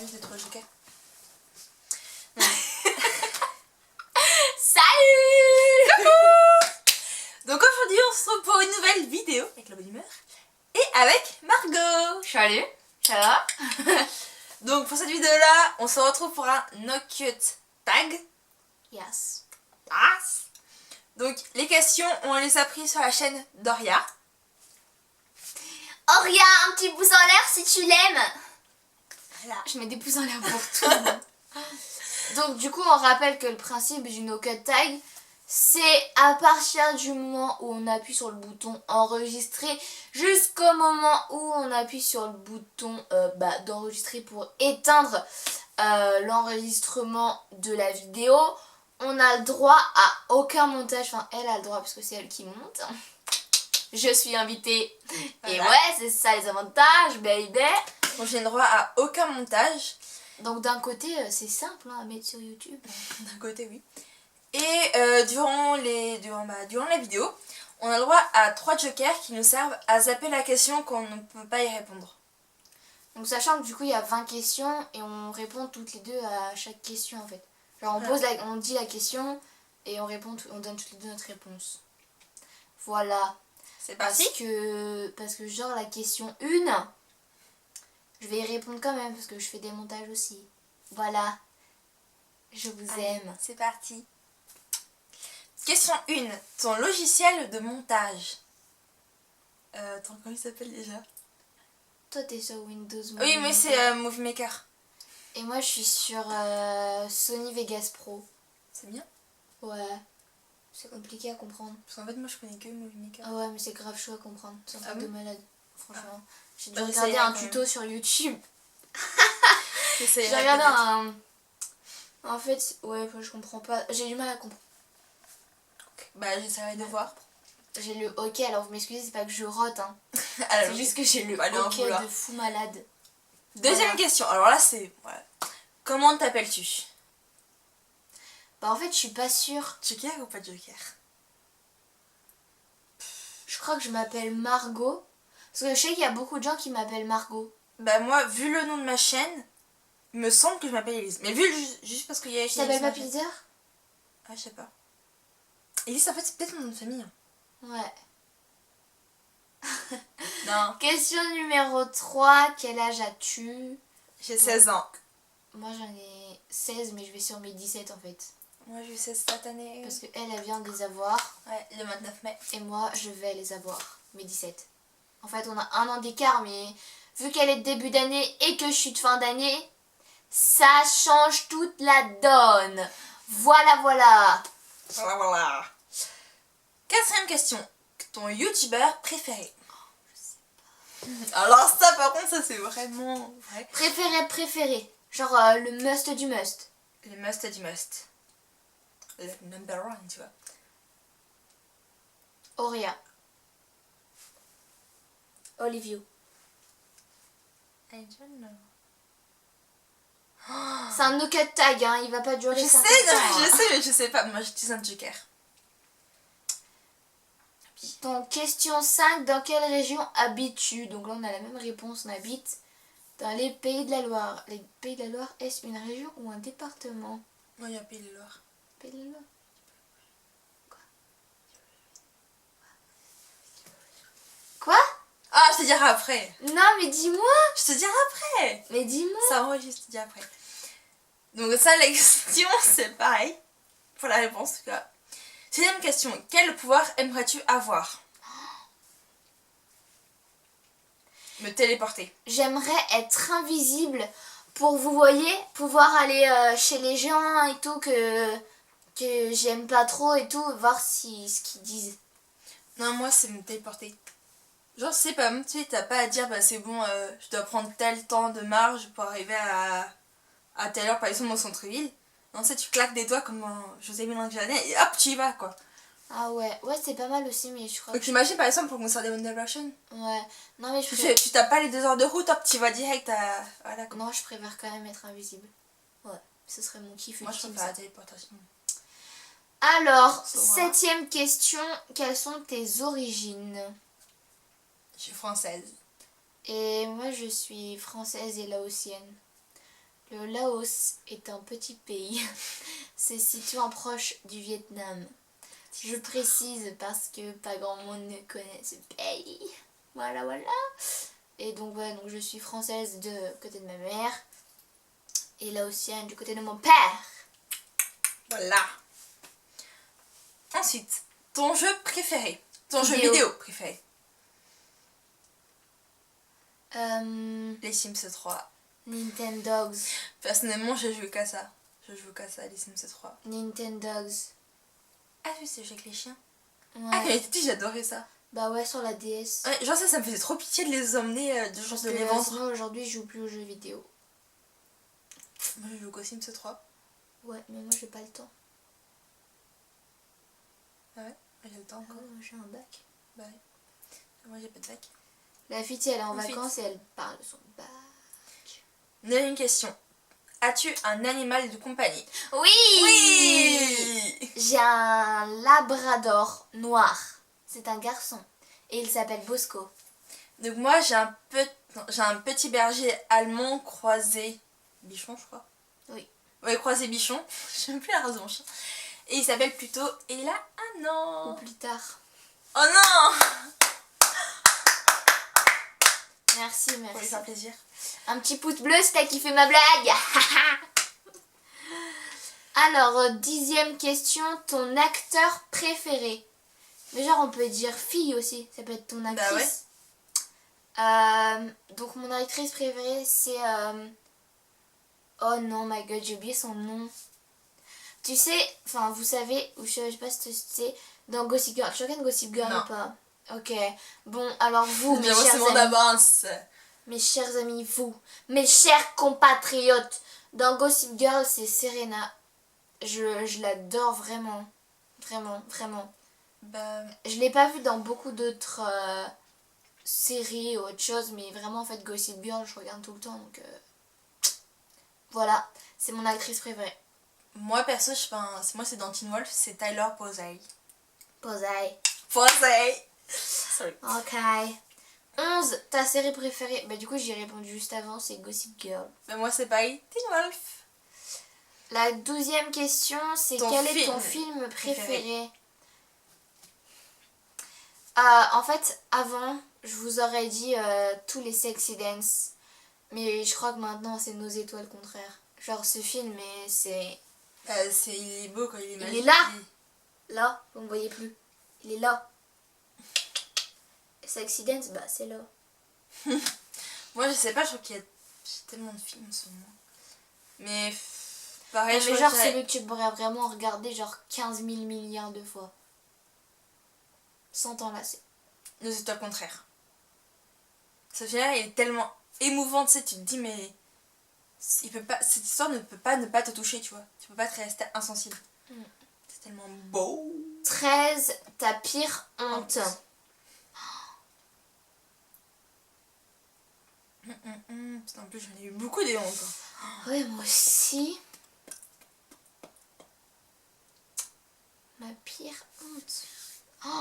Juste d'être joker. Salut. Coucou. Donc aujourd'hui on se retrouve pour une nouvelle vidéo avec la bonne humeur et avec Margot. Salut. Ça va? Donc pour cette vidéo là on se retrouve pour un No Cut Tag. Yes. Yes. Donc les questions on les a prises sur la chaîne d'Oria. Oria, un petit pouce en l'air si tu l'aimes. Voilà. Je mets des pouces en l'air pour tout le monde. Donc du coup on rappelle que le principe du no cut tag, c'est à partir du moment où on appuie sur le bouton enregistrer jusqu'au moment où on appuie sur le bouton d'enregistrer pour éteindre l'enregistrement de la vidéo. On a le droit à aucun montage, enfin elle a le droit parce que c'est elle qui monte. Je suis invitée. Voilà. Et ouais, c'est ça les avantages, baby. Donc j'ai le droit à aucun montage. Donc d'un côté c'est simple à mettre sur YouTube. D'un côté oui. Et durant la vidéo, on a le droit à 3 jokers qui nous servent à zapper la question quand on ne peut pas y répondre. Donc sachant que du coup il y a 20 questions et on répond toutes les deux à chaque question en fait. Genre on dit la question et on donne toutes les deux notre réponse. Voilà. C'est parti. Parce que genre la question 1, je vais y répondre quand même parce que je fais des montages aussi. Voilà. Je vous aime. C'est parti. Question 1. Ton logiciel de montage. Attends, comment il s'appelle déjà? Toi t'es sur Windows Movie Oui, mais c'est Movie Maker. Et moi je suis sur Sony Vegas Pro. C'est bien? Ouais. C'est compliqué à comprendre. Parce qu'en fait, moi je connais que Movie Maker. Ah ouais, mais c'est grave chaud à comprendre. C'est un truc de malade, franchement. J'ai dû Bah, regarder un tuto sur YouTube. J'ai regardé En fait, ouais, je comprends pas. J'ai du mal à comprendre. Bah, j'essaierai de voir. J'ai le hockey, alors vous m'excusez, c'est pas que je rote, hein. Alors, C'est juste que j'ai le hockey de fou malade. Deuxième question. Alors là, c'est... Voilà. Comment t'appelles-tu? Bah en fait, je suis pas sûre. Joker ou pas Joker? Je crois que je m'appelle Margot. Parce que je sais qu'il y a beaucoup de gens qui m'appellent Margot. Bah moi, vu le nom de ma chaîne, il me semble que je m'appelle Elise. Mais vu juste parce qu'il y a... Tu t'appelles pas Pizzer? Ah, je sais pas. Elise, en fait, c'est peut-être mon nom de famille. Ouais. Non. Question numéro 3. Quel âge as-tu? J'ai 16 ans. Moi j'en ai 16, mais je vais sur mes 17 en fait. Moi j'ai eu 16 cette année. Parce qu'elle vient de les avoir. Ouais, le 29 mai. Et moi je vais les avoir, mes 17. En fait on a un an d'écart, mais vu qu'elle est de début d'année et que je suis de fin d'année, ça change toute la donne. Voilà, voilà. Voilà, voilà. Quatrième question. Ton youtubeur préféré? Alors ça par contre, ça c'est vraiment vrai. Préféré. Genre le must du must. Le must du must. Le number one, tu vois. Oria. Olivio. I don't know. C'est un no cut tag, hein, il va pas durer 5 ans. Je sais, mais je sais pas. Moi j'utilise un joker. Donc question 5, dans quelle région habites-tu? Donc là on a la même réponse, on habite dans les Pays de la Loire. Les Pays de la Loire, est-ce une région ou un département? Moi il y a Pays de la Loire. Pays de la Loire. Quoi? Ah, je te dirai après. Non mais dis-moi. Je te dirai après. Mais dis-moi. Ça enregistre, je te dirai après. Donc ça, la question, c'est pareil. Pour la réponse, en tout cas. Sixième question. Quel pouvoir aimerais-tu avoir? Me téléporter. J'aimerais être invisible pour, vous voyez, pouvoir aller chez les gens et tout que j'aime pas trop et tout, voir ce qu'ils disent. Non, moi, c'est me téléporter. Genre, c'est pas, tu sais, t'as pas à dire, bah c'est bon, je dois prendre tel temps de marge pour arriver à telle heure, par exemple, au centre-ville. Non, tu sais, tu claques des doigts comme José Mélenchon et hop, tu y vas, quoi. Ah ouais, c'est pas mal aussi, mais je crois Donc t'imagines par exemple pour concert des One Direction. Ouais, non mais tu tapes pas les 2 heures de route, hop, tu vas direct à... Voilà, quoi. Non, je préfère quand même être invisible. Ouais, ce serait mon kiff. Moi je préfère la téléportation. Alors, 7ème question, quelles sont tes origines? Je suis française. Et moi je suis française et laotienne. Le Laos est un petit pays. C'est situé en proche du Vietnam. Je précise parce que pas grand monde ne connaît ce pays. Voilà, voilà. Et donc, ouais, donc je suis française de côté de ma mère. Et laotienne du côté de mon père. Voilà. Ensuite, ton jeu préféré. Ton jeu Vidéo. vidéo préféré. Euh, Les Sims 3. Nintendogs. Personnellement, je joue qu'à ça. Je joue qu'à ça, les Sims 3. Nintendogs. Ah oui, c'est le jeu avec les chiens. Ah, Ouais. quand j'étais petite, j'adorais ça. Bah ouais, sur la DS. Ouais, genre ça me faisait trop pitié de les emmener, de Parce de les que vendre. sinon aujourd'hui je joue plus aux jeux vidéo. Moi, je joue qu'aux Sims 3. Ouais, mais moi j'ai pas le temps. Ah ouais, j'ai le temps Ah encore. ouais, moi j'ai un bac. Bah ouais. Moi, j'ai pas de bac. La fille, elle est en Ensuite. vacances et elle parle de son bac. Neuvième question. As-tu un animal de compagnie? Oui. Oui. J'ai un labrador noir. C'est un garçon. Et il s'appelle Bosco. Donc moi, j'ai un petit berger allemand croisé bichon, je crois. Oui. Ouais, croisé bichon. Je sais même plus la race de mon chien. Et il s'appelle plutôt... Et il a un Ou an. plus tard. Oh non. Merci, Pour lui merci. faire plaisir. Un petit pouce bleu si t'as kiffé ma blague. Alors, 10e question, ton acteur préféré. Mais genre on peut dire fille aussi, ça peut être ton actrice. Donc mon actrice préférée c'est... Oh non, my god, j'ai oublié son nom. Tu sais, enfin vous savez, ou je sais pas si tu sais, dans Gossip Girl, tu regardes Gossip Girl Non. ou pas? Ok, bon alors vous, mes Bien, moi, c'est chers mon amis. d'avance. Mes chers amis, vous, mes chers compatriotes, dans Gossip Girl, c'est Serena. Je l'adore vraiment. Vraiment, vraiment. Bah, Je l'ai pas vue dans beaucoup d'autres séries ou autre chose, mais vraiment, en fait, Gossip Girl, je regarde tout le temps, donc... Voilà, c'est mon actrice préférée. moi, perso, moi, c'est dans Teen Wolf, c'est Tyler Posey. Posey. Posey. Sorry. Ok. 11, ta série préférée? Bah du coup, j'ai répondu juste avant, c'est Gossip Girl. Bah, moi, c'est pareil, Teen Wolf. La 12e question, c'est Ton quel est film ton film préféré? préféré. En fait, avant, je vous aurais dit tous les Sexy Dance. Mais je crois que maintenant, c'est Nos étoiles contraires. Genre, ce film, mais c'est... Il est beau quand il est Il magique. est là. Là, vous me voyez plus. Il est là. Sexy Dance, bah c'est là. Moi, je sais pas, je crois qu'il y a j'ai tellement de films en ce moment. Mais pareil, je Mais crois genre, que celui que tu pourrais vraiment regarder genre 15 000 milliards de fois. Sans t'en lasser. Nos étoiles contraires. Ce film il est tellement émouvant, tu sais, tu te dis, mais cette histoire ne peut pas ne pas te toucher, tu vois. Tu peux pas te rester insensible. Mm. C'est tellement beau. 13, ta pire honte. Putain, en plus, j'en ai eu beaucoup des hontes. Ouais, moi aussi. Ma pire honte.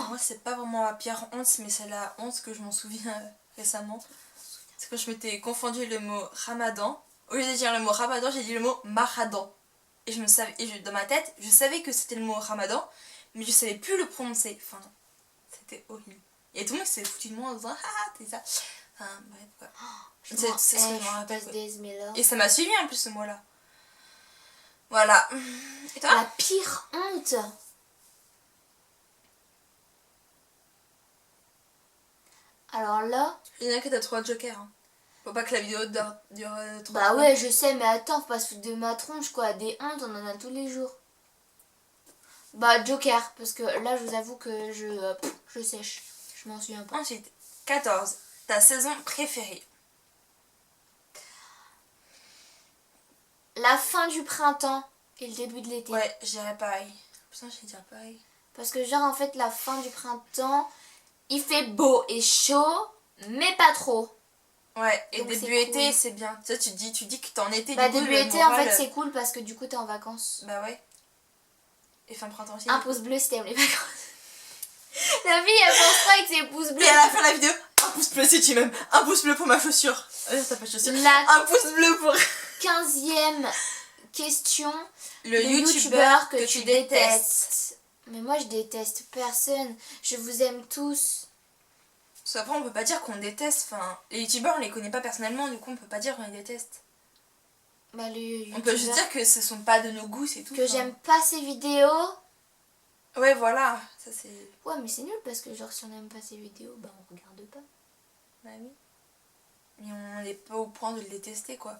Moi, c'est pas vraiment la pire honte, mais c'est la honte que je m'en souviens récemment. C'est quand je m'étais confondu le mot ramadan. Au lieu de dire le mot ramadan, j'ai dit le mot maradan. Et dans ma tête, je savais que c'était le mot ramadan, mais je savais plus le prononcer. Enfin, c'était horrible. Et tout le monde s'est foutu de moi en disant ah, t'es ça. Enfin, bref, quoi. C'est ce que je me rappelle. Quoi. Et ça m'a suivi en plus ce mot-là. Voilà. Et toi? La pire honte. Alors là... Il y en a que t'as 3 jokers. Hein. Faut pas que la vidéo dure 3 Bah ouais, je sais, mais attends, faut pas se foutre de ma tronche, quoi. Des hontes, on en a tous les jours. Bah, Joker, parce que là, je vous avoue que je sèche. Je m'en souviens pas. Ensuite, 14. Ta saison préférée? La fin du printemps et le début de l'été. Ouais, je dirais pareil. Putain, je vais dire pareil. Parce que genre, en fait, la fin du printemps, il fait beau et chaud, mais pas trop. Ouais, et Donc, début c'est été, cool. c'est bien. Tu sais, tu dis que t'es en été, Bah, du coup, début le été, en moral, fait, c'est cool parce que du coup, t'es en vacances. Bah ouais. Et fin printemps aussi. Un pouce bleu si t'aimes les vacances. La fille, elle pense pas avec ses pouces bleus. Et à la fin de la vidéo, un pouce bleu si tu m'aimes. Un pouce bleu pour ma chaussure. T'as pas de chaussure. La... Un pouce bleu pour... 15e question. Le youtubeur youtubeur que tu détestes. Mais moi je déteste personne. Je vous aime tous. Parce qu'après on peut pas dire qu'on déteste. Enfin, les youtubeurs on les connaît pas personnellement, du coup on peut pas dire qu'on les déteste. Bah, le On peut juste dire que ce sont pas de nos goûts, c'est tout. que j'aime pas ses vidéos. Ouais, voilà, ça c'est. Ouais, mais c'est nul parce que genre si on n'aime pas ses vidéos, bah on regarde pas. Bah oui. Mais on n'est pas au point de le détester quoi.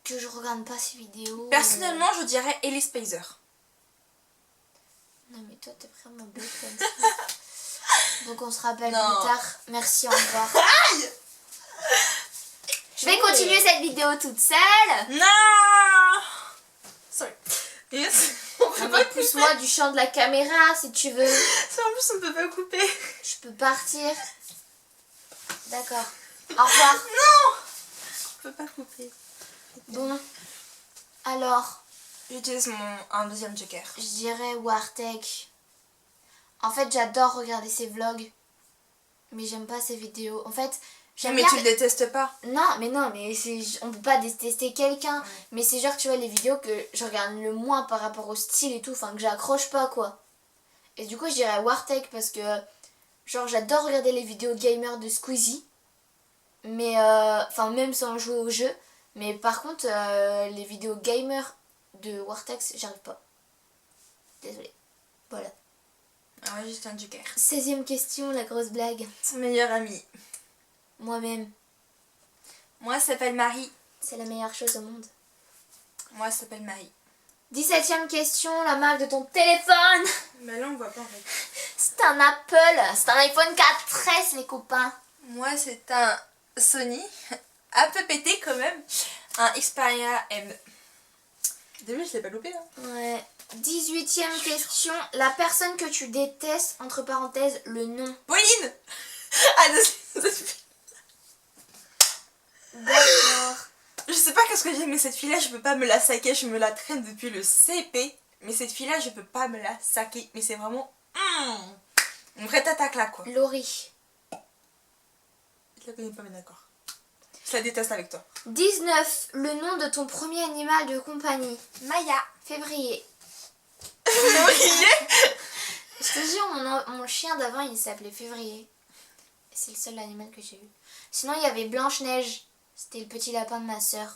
Que je regarde pas ses vidéos. Personnellement, je dirais Ellie Spazer. Non mais toi t'es vraiment bête comme ça. Donc on se rappelle Non. plus tard. Merci, au revoir. Aïe. Je vais continuer cette vidéo toute seule. Non. Sorry. Yes. On peut Non, pas mais pousse-moi du champ de la caméra si tu veux. Ça, en plus on peut pas couper. Je peux partir. D'accord. Au revoir. Non. On peut pas couper. Bon. Alors, J'utilise un deuxième joker. je dirais Wartech. En fait, j'adore regarder ses vlogs. Mais j'aime pas ses vidéos. En fait, j'aime Mais bien... tu le détestes pas. Non, mais on peut pas détester quelqu'un. Ouais. Mais c'est genre, tu vois, les vidéos que je regarde le moins par rapport au style et tout. Enfin, que j'accroche pas, quoi. Et du coup, je dirais Wartech parce que... Genre, j'adore regarder les vidéos gamer de Squeezie. Mais, enfin, même sans jouer au jeu. Mais par contre, les vidéos gamer de Wartex, j'arrive pas. Désolée. Voilà. Ah ouais, juste un joker. 16e question, la grosse blague. Son meilleur ami. Moi-même, Moi, ça s'appelle Marie. c'est la meilleure chose au monde. Moi, ça s'appelle Marie. 17e question, la marque de ton téléphone. Mais là, on voit pas en fait. C'est un Apple, c'est un iPhone 4S, les copains. Moi, c'est un Sony. Un peu pété quand même. Un Xperia M. Début, je l'ai pas loupé là. Ouais. 18e question, la personne que tu détestes, entre parenthèses, le nom. Pauline. Ah, D'accord. je sais pas qu'est-ce que j'ai, mais cette fille-là, je peux pas me la saquer. Je me la traîne depuis le CP. Mais cette fille-là, je peux pas me la saquer. Mais c'est vraiment... une vraie attaque là, quoi. Laurie. Je la connais pas, mais d'accord. Je la déteste avec toi. 19, le nom de ton premier animal de compagnie. Maya. Février. Février. Je te jure, mon chien d'avant, il s'appelait Février. C'est le seul animal que j'ai eu. Sinon, il y avait Blanche-Neige. C'était le petit lapin de ma soeur.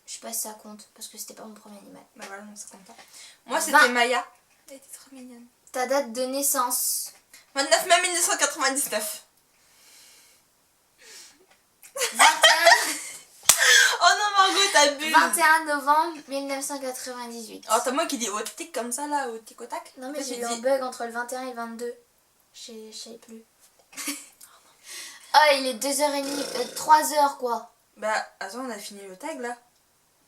Je sais pas si ça compte, parce que c'était pas mon premier animal. Bah voilà, non, ça compte pas. Moi, 20. c'était Maya. Elle était trop mignonne. Ta date de naissance. 29 mai 1999. 21, Oh non, Margot, t'as bu. 21 novembre 1998. Oh, t'as moi qui dis au tic comme ça là, au tic au tac. Non, mais Toi, j'ai tu eu un dis- bug entre le 21 et le 22. Je savais plus. Oh, il est 2h30, 3h quoi. Bah, attends, on a fini le tag là.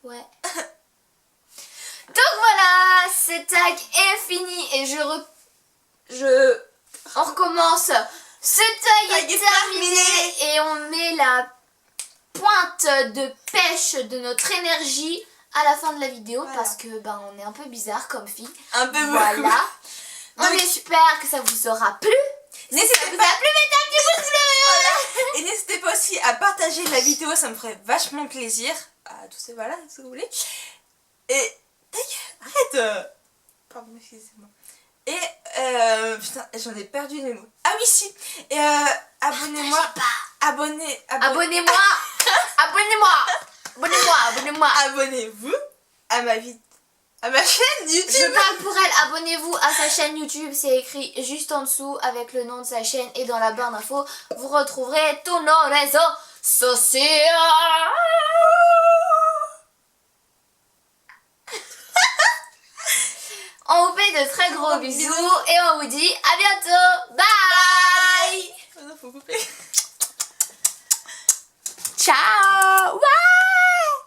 Ouais. Donc voilà, ce tag est fini et on recommence. Ce tag est terminé et on met la pointe de pêche de notre énergie à la fin de la vidéo Voilà. parce que on est un peu bizarre comme fille. Un peu beaucoup. Voilà. On Donc- espère que ça vous aura plu. Si ça N'hésitez vous pas. a plu, mettez un petit pouce bleu. Et n'hésitez pas aussi à partager la vidéo, ça me ferait vachement plaisir. À tous ces voilà, si vous voulez. Et. Arrête. Pardon, excusez-moi. Et. Putain, j'en ai perdu les mots. Ah oui, si. Et abonnez-moi. Partagez pas. Abonnez-moi. Abonnez-moi. Abonnez-vous à ma chaîne Je YouTube. parle pour elle, abonnez-vous à sa chaîne YouTube, c'est écrit juste en dessous avec le nom de sa chaîne et dans la barre d'infos, vous retrouverez tous nos réseaux sociaux. On vous fait de très gros bisous et on vous dit à bientôt. Bye. Oh non, faut couper. Ciao. Bye.